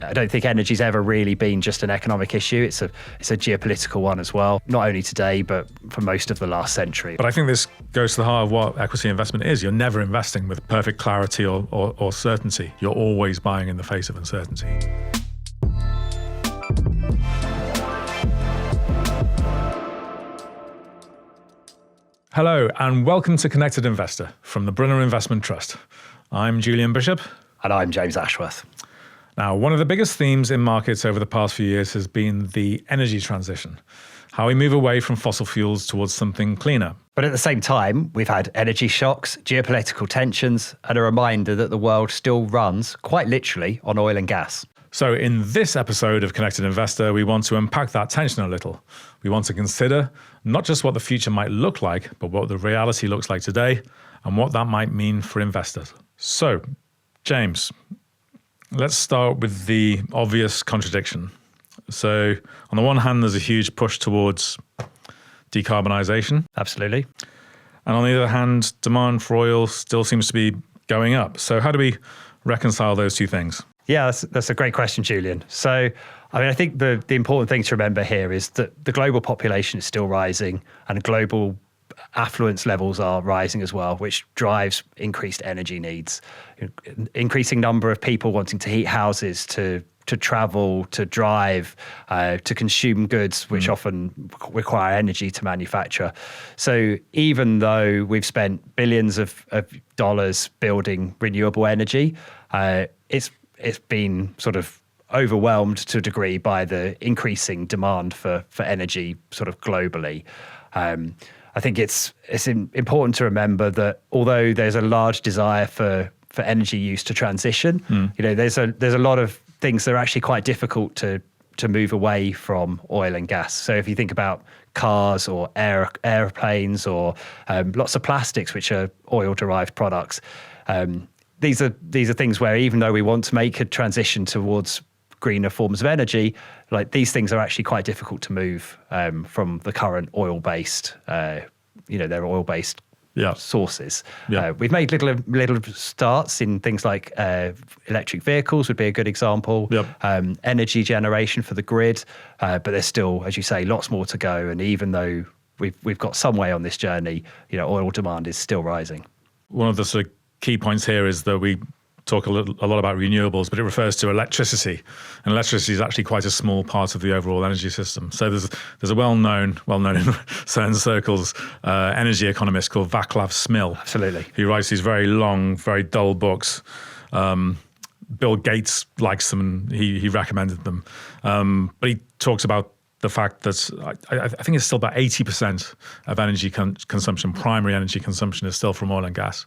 I don't think energy's ever really been just an economic issue. It's a geopolitical one as well, not only today, but for most of the last century. But I think this goes to the heart of what equity investment is. You're never investing with perfect clarity or certainty. You're always buying in the face of uncertainty. Hello, and welcome to Connected Investor from the Brunner Investment Trust. I'm Julian Bishop. And I'm James Ashworth. Now, one of the biggest themes in markets over the past few years has been the energy transition, how we move away from fossil fuels towards something cleaner. But at the same time, we've had energy shocks, geopolitical tensions, and a reminder that the world still runs, quite literally, on oil and gas. So in this episode of Connected Investor, we want to unpack that tension a little. We want to consider not just what the future might look like, but what the reality looks like today and what that might mean for investors. So, James, let's start with the obvious contradiction. So on the one hand, there's a huge push towards decarbonisation. Absolutely. And on the other hand, demand for oil still seems to be going up. So how do we reconcile those two things? Yeah, that's a great question, Julian. So, I think the important thing to remember here is that the global population is still rising and global affluence levels are rising as well, which drives increased energy needs. Increasing number of people wanting to heat houses, to travel, to drive, to consume goods, which often require energy to manufacture. So even though we've spent billions of dollars building renewable energy, it's been sort of overwhelmed to a degree by the increasing demand for energy sort of globally. I think it's important to remember that although there's a large desire for energy use to transition, there's a lot of things that are actually quite difficult to move away from oil and gas. So if you think about cars or airplanes or lots of plastics, which are oil-derived products, these are things where even though we want to make a transition towards greener forms of energy, like these things are actually quite difficult to move from the current oil-based, they're oil-based sources. Yeah. We've made little starts in things like electric vehicles would be a good example. Yep. Energy generation for the grid, but there's still, as you say, lots more to go. And even though we've got some way on this journey, oil demand is still rising. One of the sort of key points here is that we talk a lot about renewables, but it refers to electricity, and electricity is actually quite a small part of the overall energy system. So there's a well-known in certain circles, energy economist called Václav Smil. Absolutely. He writes these very long, very dull books. Bill Gates likes them, and he recommended them. But he talks about the fact that I think it's still about 80% of energy consumption, primary energy consumption, is still from oil and gas.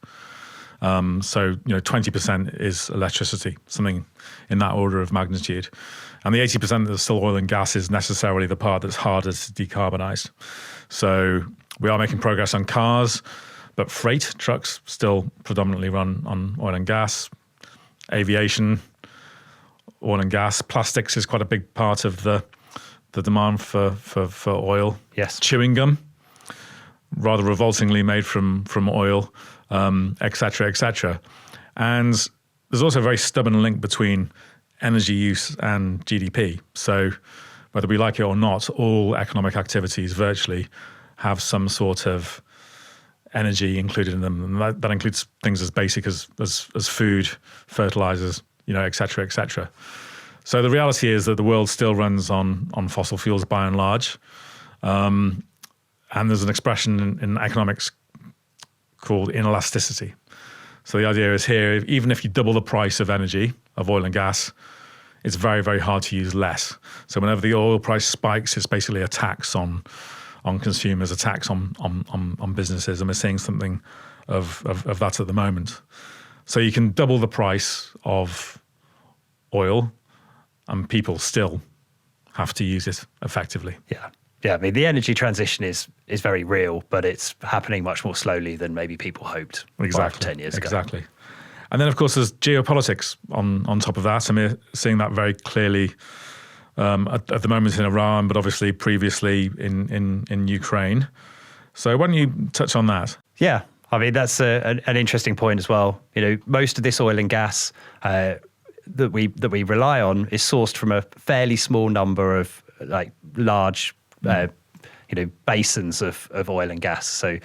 So 20% is electricity, something in that order of magnitude. And the 80% that's still oil and gas is necessarily the part that's harder to decarbonise. So we are making progress on cars, but freight trucks still predominantly run on oil and gas. Aviation, oil and gas. Plastics is quite a big part of the demand for oil. Yes. Chewing gum, rather revoltingly made from oil. Et cetera, et cetera. And there's also a very stubborn link between energy use and GDP. So whether we like it or not, all economic activities virtually have some sort of energy included in them. And that includes things as basic as food, fertilizers, et cetera, et cetera. So the reality is that the world still runs on fossil fuels by and large. And there's an expression in economics called inelasticity. So the idea is here, even if you double the price of energy, of oil and gas, it's very, very hard to use less. So whenever the oil price spikes, it's basically a tax on consumers, a tax on businesses, and we're seeing something of that at the moment. So you can double the price of oil and people still have to use it effectively. Yeah, I mean, the energy transition is very real, but it's happening much more slowly than maybe people hoped 5 to 10 years ago. Exactly. And then, of course, there's geopolitics on top of that. And we're seeing that very clearly at the moment in Iran, but obviously previously in Ukraine. So why don't you touch on that? Yeah, I mean, that's an interesting point as well. Most of this oil and gas that we rely on is sourced from a fairly small number of like large basins of oil and gas. So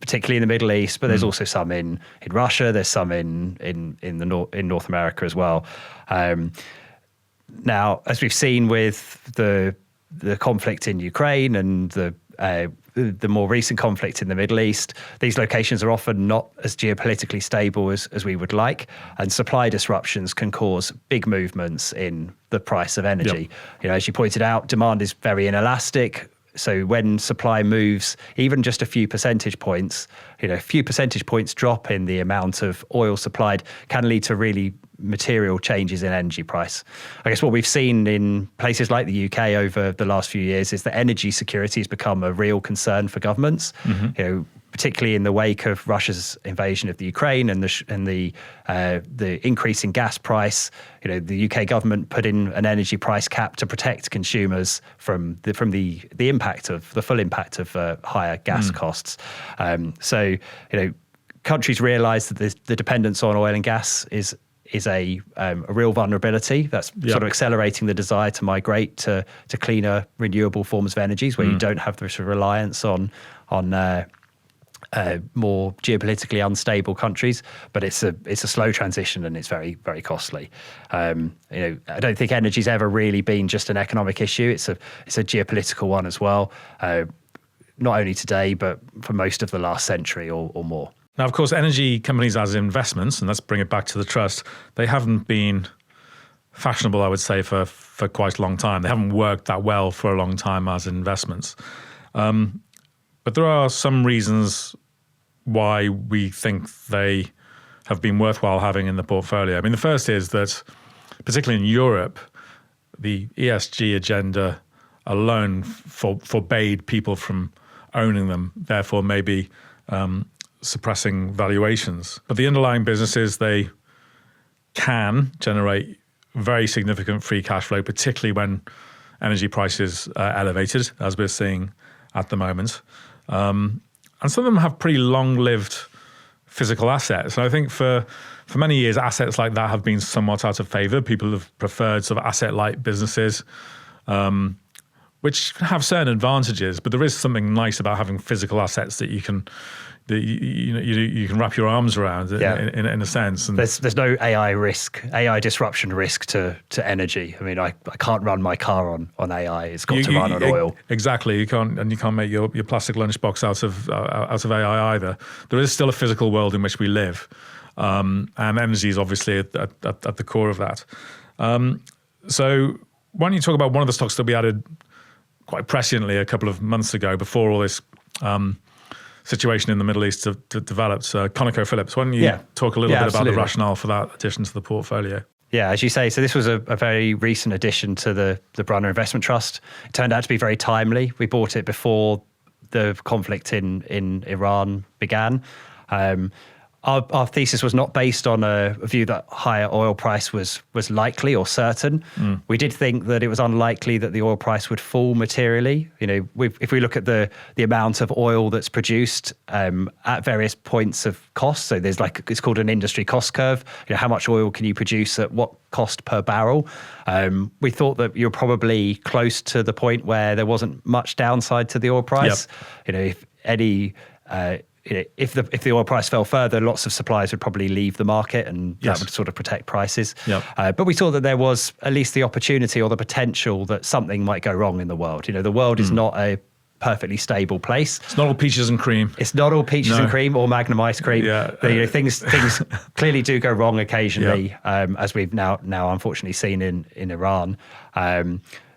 particularly in the Middle East, but there's also some in Russia. There's some in North America as well. Now, as we've seen with the conflict in Ukraine and the more recent conflict in the Middle East, these locations are often not as geopolitically stable as we would like, and supply disruptions can cause big movements in the price of energy. Yep. As you pointed out, demand is very inelastic. So when supply moves even just a few percentage points, a few percentage points drop in the amount of oil supplied can lead to really material changes in energy price. I guess what we've seen in places like the UK over the last few years is that energy security has become a real concern for governments. Particularly in the wake of Russia's invasion of the Ukraine and the increase in gas price. The UK government put in an energy price cap to protect consumers from the full impact of higher gas costs. So countries realise that the dependence on oil and gas is a real vulnerability that's sort of accelerating the desire to migrate to cleaner, renewable forms of energies where you don't have the sort of reliance on more geopolitically unstable countries, but it's a slow transition and it's very, very costly. I don't think energy's ever really been just an economic issue. It's a geopolitical one as well. Not only today, but for most of the last century or more. Now, of course, energy companies as investments, and let's bring it back to the trust, they haven't been fashionable, I would say, for quite a long time. They haven't worked that well for a long time as investments. But there are some reasons why we think they have been worthwhile having in the portfolio. I mean, the first is that, particularly in Europe, the ESG agenda alone forbade people from owning them, therefore maybe suppressing valuations. But the underlying businesses, they can generate very significant free cash flow, particularly when energy prices are elevated, as we're seeing at the moment. And some of them have pretty long-lived physical assets. And I think for many years, assets like that have been somewhat out of favor. People have preferred sort of asset-light businesses, which have certain advantages, but there is something nice about having physical assets that you can wrap your arms around in a sense. And there's no AI disruption risk to energy. I mean, I can't run my car on AI. It's got to run on oil. Exactly. You can't make your plastic lunchbox out of AI either. There is still a physical world in which we live, and energy is obviously at the core of that. So why don't you talk about one of the stocks that we added quite presciently a couple of months ago, before all this situation in the Middle East developed, ConocoPhillips. Why don't you talk a little bit about the rationale for that addition to the portfolio? Yeah, as you say, so this was a very recent addition to the Brunner Investment Trust. It turned out to be very timely. We bought it before the conflict in Iran began. Our thesis was not based on a view that higher oil price was likely or certain. We did think that it was unlikely that the oil price would fall materially. If we look at the amount of oil that's produced at various points of cost, so there's it's called an industry cost curve. How much oil can you produce at what cost per barrel? We thought that you're probably close to the point where there wasn't much downside to the oil price. If the oil price fell further, lots of suppliers would probably leave the market, and that would sort of protect prices. But we saw that there was at least the opportunity or the potential that something might go wrong in the world. The world is not a perfectly stable place. It's not all peaches and cream. It's not all peaches and cream or Magnum ice cream. Things clearly do go wrong occasionally, as we've now unfortunately seen in Iran.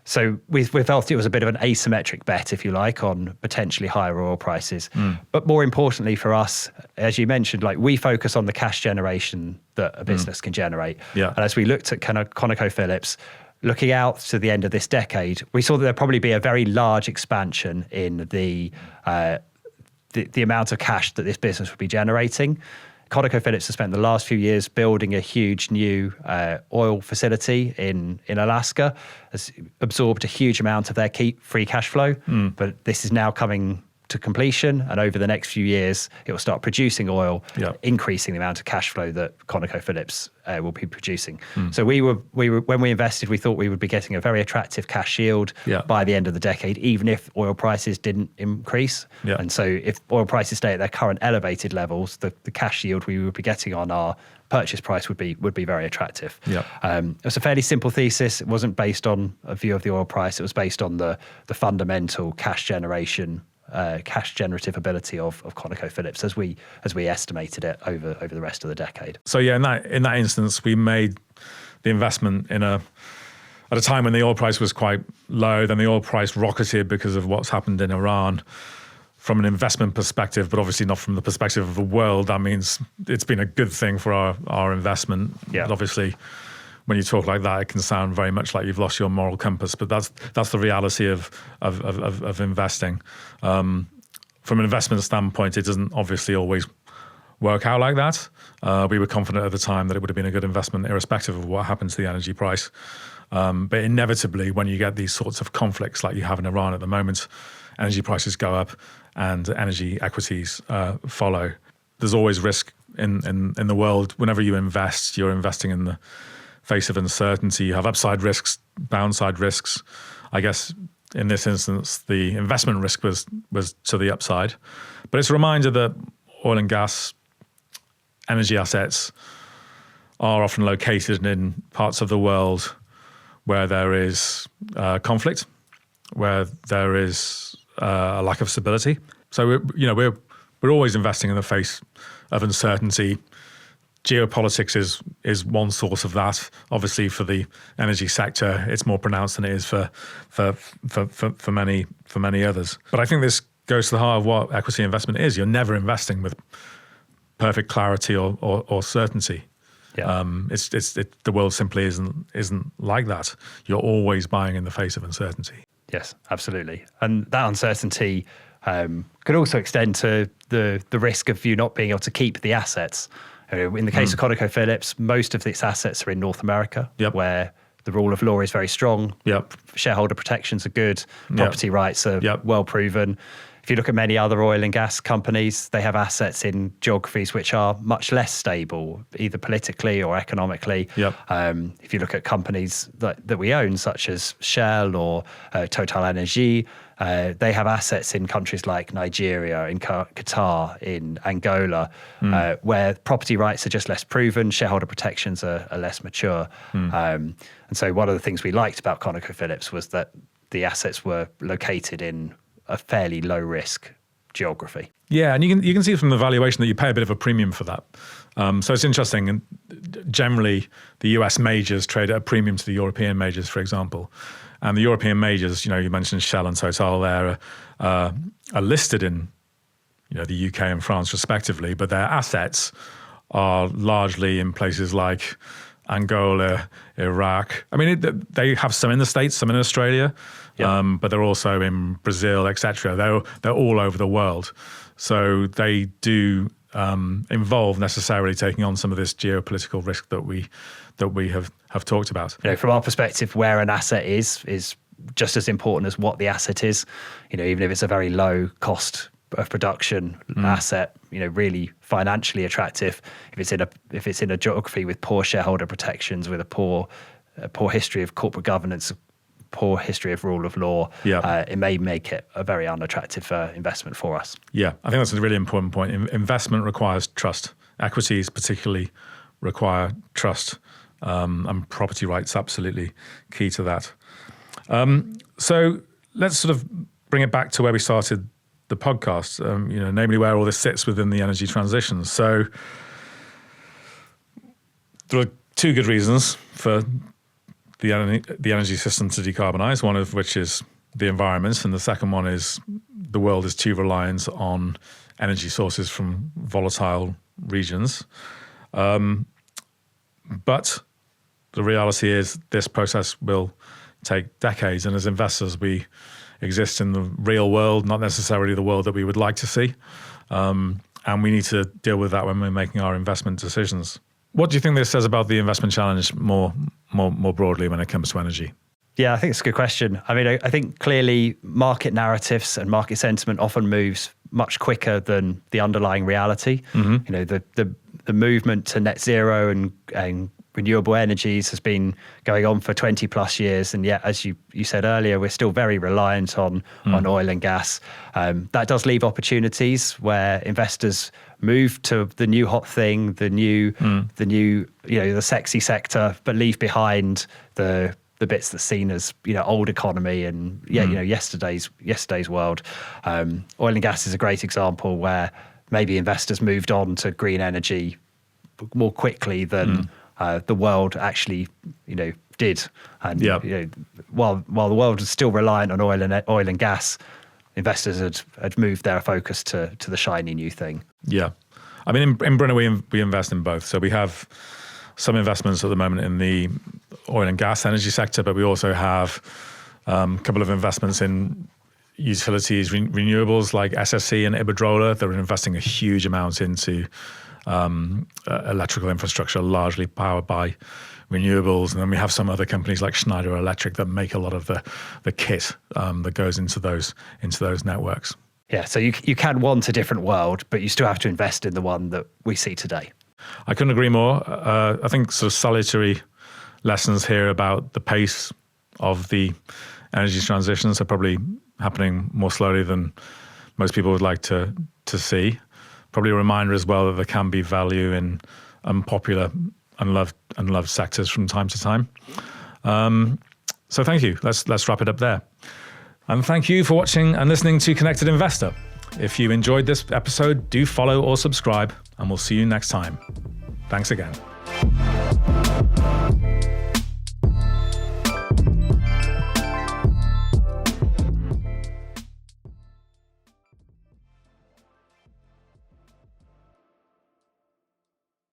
So we felt it was a bit of an asymmetric bet, if you like, on potentially higher oil prices. But more importantly for us, as you mentioned, we focus on the cash generation that a business can generate. And as we looked at kind of ConocoPhillips, looking out to the end of this decade, we saw that there'd probably be a very large expansion in the amount of cash that this business would be generating. ConocoPhillips has spent the last few years building a huge new oil facility in Alaska, has absorbed a huge amount of their free cash flow, but this is now coming to completion, and over the next few years, it will start producing oil, Yeah. increasing the amount of cash flow that ConocoPhillips will be producing. So we were when we invested, we thought we would be getting a very attractive cash yield Yeah. by the end of the decade, even if oil prices didn't increase. Yeah. And so if oil prices stay at their current elevated levels, the cash yield we would be getting on our purchase price would be very attractive. Yeah. It was a fairly simple thesis. It wasn't based on a view of the oil price. It was based on the fundamental cash generation, cash generative ability of ConocoPhillips as we estimated it over the rest of the decade. So yeah, in that instance, we made the investment at a time when the oil price was quite low. Then the oil price rocketed because of what's happened in Iran. From an investment perspective, but obviously not from the perspective of the world, that means it's been a good thing for our investment. Yeah. But obviously, when you talk like that, it can sound very much like you've lost your moral compass. But that's the reality of investing. From an investment standpoint, it doesn't obviously always work out like that. We were confident at the time that it would have been a good investment, irrespective of what happened to the energy price. But inevitably, when you get these sorts of conflicts like you have in Iran at the moment, energy prices go up and energy equities follow. There's always risk in the world. Whenever you invest, you're investing in the face of uncertainty. You have upside risks, downside risks. I guess in this instance, the investment risk was to the upside. But it's a reminder that oil and gas energy assets are often located in parts of the world where there is conflict, where there is a lack of stability. So we're always investing in the face of uncertainty. Geopolitics is one source of that. Obviously, for the energy sector, it's more pronounced than it is for many others. But I think this goes to the heart of what equity investment is. You're never investing with perfect clarity or certainty. Yeah. The world simply isn't like that. You're always buying in the face of uncertainty. Yes, absolutely. And that uncertainty could also extend to the risk of you not being able to keep the assets. In the case of ConocoPhillips, most of its assets are in North America, Yep. where the rule of law is very strong. Yep. Shareholder protections are good. Property rights are Yep. well proven. If you look at many other oil and gas companies, they have assets in geographies which are much less stable, either politically or economically. Yep. If you look at companies that we own, such as Shell or Total Energy, they have assets in countries like Nigeria, in Qatar, in Angola, where property rights are just less proven, shareholder protections are less mature. And so one of the things we liked about ConocoPhillips was that the assets were located in a fairly low risk geography. Yeah, and you can see from the valuation that you pay a bit of a premium for that. So it's interesting. And generally, the US majors trade at a premium to the European majors, for example. And the European majors, you mentioned Shell and Total there, are listed in the UK and France respectively, but their assets are largely in places like Angola, Iraq. I mean, they have some in the States, some in Australia, but they're also in Brazil, etc. They're all over the world. So they do involve necessarily taking on some of this geopolitical risk that we have talked about. From our perspective, where an asset is just as important as what the asset is. Even if it's a very low cost of production asset, really financially attractive. If it's in a geography with poor shareholder protections, with a poor history of corporate governance, poor history of rule of law, it may make it a very unattractive investment for us. Yeah, I think that's a really important point. Investment requires trust. Equities particularly require trust, and property rights absolutely key to that. So let's sort of bring it back to where we started the podcast, namely where all this sits within the energy transition. So there are two good reasons for the energy system to decarbonise, one of which is the environment, and the second one is the world is too reliant on energy sources from volatile regions. But the reality is this process will take decades, and as investors we exist in the real world, not necessarily the world that we would like to see, and we need to deal with that when we're making our investment decisions. What do you think this says about the investment challenge more broadly when it comes to energy? Yeah, I think it's a good question. I mean, I think clearly market narratives and market sentiment often moves much quicker than the underlying reality. You know, the movement to net zero and renewable energies has been going on for 20 plus years. And yet, as you said earlier, we're still very reliant on oil and gas. That does leave opportunities where investors move to the new hot thing, the new, the sexy sector, but leave behind the bits that's seen as, old economy and yesterday's world. Oil and gas is a great example where maybe investors moved on to green energy more quickly than the world actually, did. And while the world is still reliant on oil and gas, investors had moved their focus to the shiny new thing. Yeah, I mean, in Brunner we invest in both. So we have some investments at the moment in the oil and gas energy sector, but we also have a couple of investments in utilities, renewables like SSE and Iberdrola. They're investing a huge amount into electrical infrastructure, largely powered by renewables. And then we have some other companies like Schneider Electric that make a lot of the kit that goes into those networks. Yeah, so you can want a different world, but you still have to invest in the one that we see today. I couldn't agree more. I think sort of salutary lessons here about the pace of the energy transitions are probably happening more slowly than most people would like to see. Probably a reminder as well that there can be value in unpopular, unloved sectors from time to time. So thank you. Let's wrap it up there. And thank you for watching and listening to Connected Investor. If you enjoyed this episode, do follow or subscribe, and we'll see you next time. Thanks again.